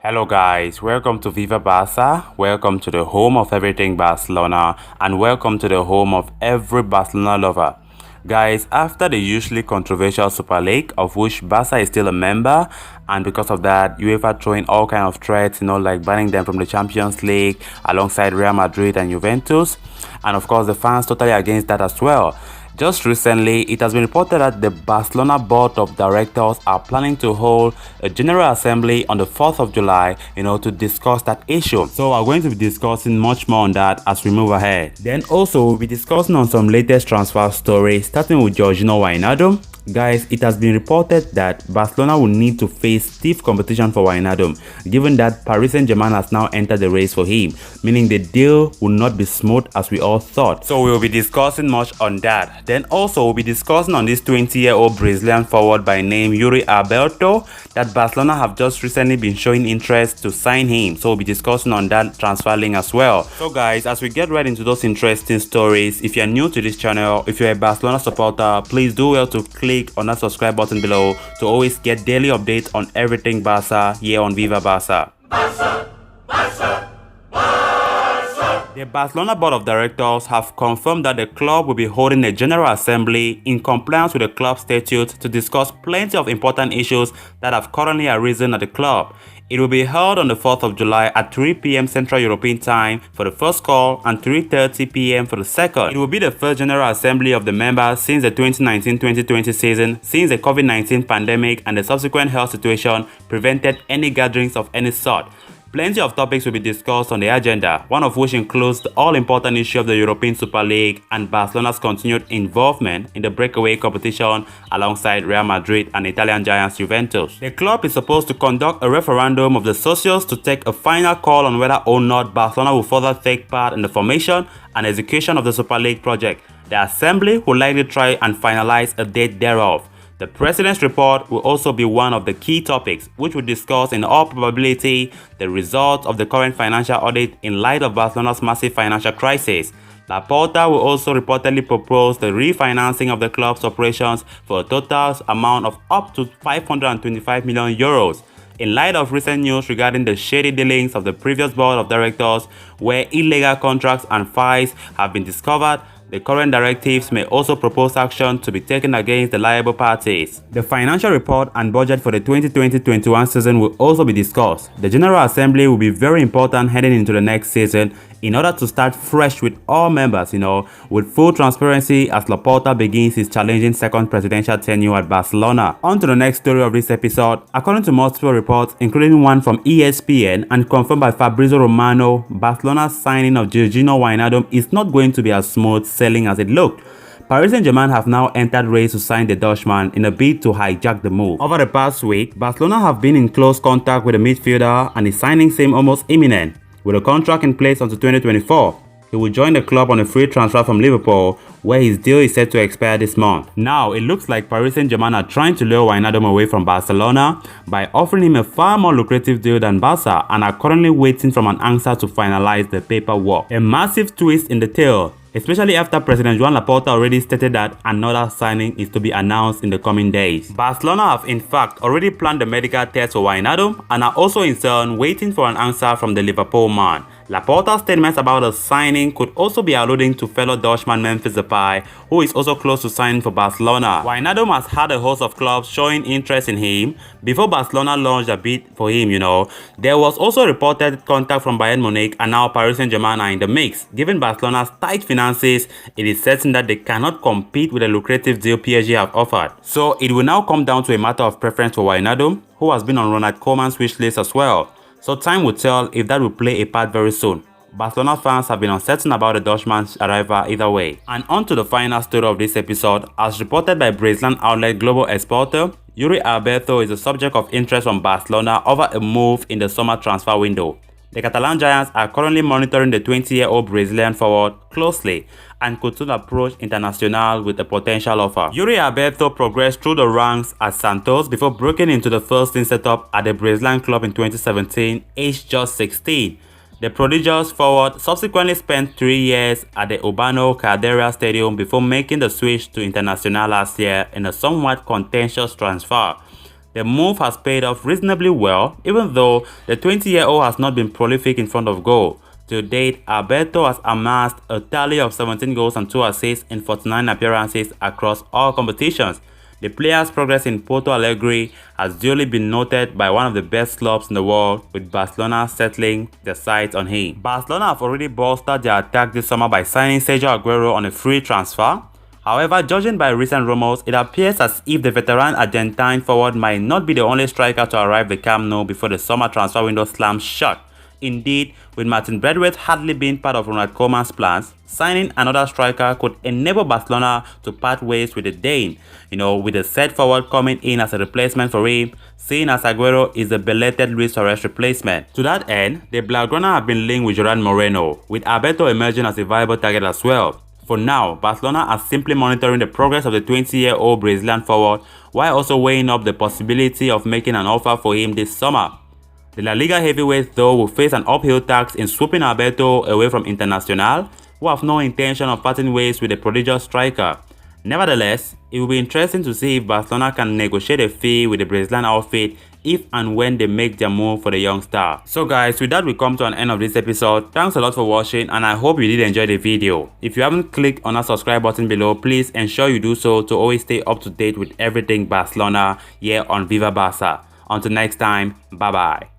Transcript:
Hello guys, welcome to Viva Barca, welcome to the home of everything Barcelona, and welcome to the home of every Barcelona lover. Guys, after the hugely controversial Super League, of which Barca is still a member, and because of that, UEFA throwing all kind of threats, like banning them from the Champions League alongside Real Madrid and Juventus, and of course the fans totally against that as well. Just recently, it has been reported that the Barcelona Board of Directors are planning to hold a General Assembly on the 4th of July, to discuss that issue. So we're going to be discussing much more on that as we move ahead. Then also, we'll be discussing on some latest transfer stories, starting with Yuri Wijnaldum. Guys, it has been reported that Barcelona will need to face stiff competition for Wijnaldum, given that Paris Saint-Germain has now entered the race for him, meaning the deal will not be smooth as we all thought. So we'll be discussing much on that. Then also we'll be discussing on this 20-year-old Brazilian forward by name Yuri Alberto that Barcelona have just recently been showing interest to sign him. So we'll be discussing on that transfer link as well. So guys, as we get right into those interesting stories, if you're new to this channel, if you're a Barcelona supporter, please do well to click on that subscribe button below to always get daily updates on everything Barca here on Viva Barca. Barca, Barca, Barca. The Barcelona Board of Directors have confirmed that the club will be holding a General Assembly in compliance with the club statute to discuss plenty of important issues that have currently arisen at the club. It will be held on the 4th of July at 3 p.m. Central European Time for the first call and 3:30 p.m. for the second. It will be the first General Assembly of the members since the 2019-2020 season, since the COVID-19 pandemic and the subsequent health situation prevented any gatherings of any sort. Plenty of topics will be discussed on the agenda, one of which includes the all-important issue of the European Super League and Barcelona's continued involvement in the breakaway competition alongside Real Madrid and Italian giants Juventus. The club is supposed to conduct a referendum of the socios to take a final call on whether or not Barcelona will further take part in the formation and execution of the Super League project. The assembly will likely try and finalize a date thereof. The President's report will also be one of the key topics, which will discuss in all probability the results of the current financial audit in light of Barcelona's massive financial crisis. Laporta will also reportedly propose the refinancing of the club's operations for a total amount of up to 525 million euros. In light of recent news regarding the shady dealings of the previous board of directors, where illegal contracts and files have been discovered, the current directives may also propose action to be taken against the liable parties. The financial report and budget for the 2020-21 season will also be discussed. The General Assembly will be very important heading into the next season in order to start fresh with all members, with full transparency as Laporta begins his challenging second presidential tenure at Barcelona. On to the next story of this episode. According to multiple reports, including one from ESPN and confirmed by Fabrizio Romano, Barcelona's signing of Yuri Wijnaldum is not going to be as smooth sailing as it looked. Paris Saint-Germain have now entered race to sign the Dutchman in a bid to hijack the move. Over the past week, Barcelona have been in close contact with the midfielder and his signing seemed almost imminent. With a contract in place until 2024, he will join the club on a free transfer from Liverpool, where his deal is set to expire this month. Now, it looks like Paris Saint-Germain are trying to lure Wijnaldum away from Barcelona by offering him a far more lucrative deal than Barca and are currently waiting for an answer to finalize the paperwork. A massive twist in the tale, especially after President Joan Laporta already stated that another signing is to be announced in the coming days. Barcelona have in fact already planned the medical test for Wijnaldum and are also in turn waiting for an answer from the Liverpool man. Laporta's statements about the signing could also be alluding to fellow Dutchman Memphis Depay, who is also close to signing for Barcelona. Wijnaldum has had a host of clubs showing interest in him before Barcelona launched a bid for him, There was also reported contact from Bayern Munich, and now Paris Saint-Germain are in the mix. Given Barcelona's tight finances, it is certain that they cannot compete with the lucrative deal PSG have offered. So it will now come down to a matter of preference for Wijnaldum, who has been on Ronald Koeman's wish list as well. So time will tell if that will play a part very soon. Barcelona fans have been uncertain about the Dutchman's arrival either way. And on to the final story of this episode. As reported by Brazilian outlet Global Exporter, Yuri Alberto is the subject of interest from Barcelona over a move in the summer transfer window. The Catalan giants are currently monitoring the 20-year-old Brazilian forward closely and could soon approach Internacional with a potential offer. Yuri Alberto progressed through the ranks at Santos before breaking into the first team setup at the Brazilian club in 2017, aged just 16. The prodigious forward subsequently spent 3 years at the Urbano Caldeira Stadium before making the switch to Internacional last year in a somewhat contentious transfer. The move has paid off reasonably well, even though the 20-year-old has not been prolific in front of goal. To date, Alberto has amassed a tally of 17 goals and 2 assists in 49 appearances across all competitions. The player's progress in Porto Alegre has duly been noted by one of the best clubs in the world, with Barcelona settling their sights on him. Barcelona have already bolstered their attack this summer by signing Sergio Aguero on a free transfer. However, judging by recent rumors, it appears as if the veteran Argentine forward might not be the only striker to arrive the Camp Nou before the summer transfer window slams shut. Indeed, with Martin Braithwaite hardly being part of Ronald Koeman's plans, signing another striker could enable Barcelona to part ways with the Dane. With the said forward coming in as a replacement for him, seeing as Aguero is the belated Luis Suarez replacement. To that end, the Blaugrana have been linked with Gerard Moreno, with Alberto emerging as a viable target as well. For now, Barcelona are simply monitoring the progress of the 20-year-old Brazilian forward while also weighing up the possibility of making an offer for him this summer. The La Liga heavyweights, though, will face an uphill task in swooping Alberto away from Internacional, who have no intention of parting ways with the prodigious striker. Nevertheless, it will be interesting to see if Barcelona can negotiate a fee with the Brazilian outfit if and when they make their move for the young star. So guys, with that we come to an end of this episode. Thanks a lot for watching, and I hope you did enjoy the video. If you haven't clicked on that subscribe button below, please ensure you do so to always stay up to date with everything Barcelona here on Viva Barca. Until next time, bye bye.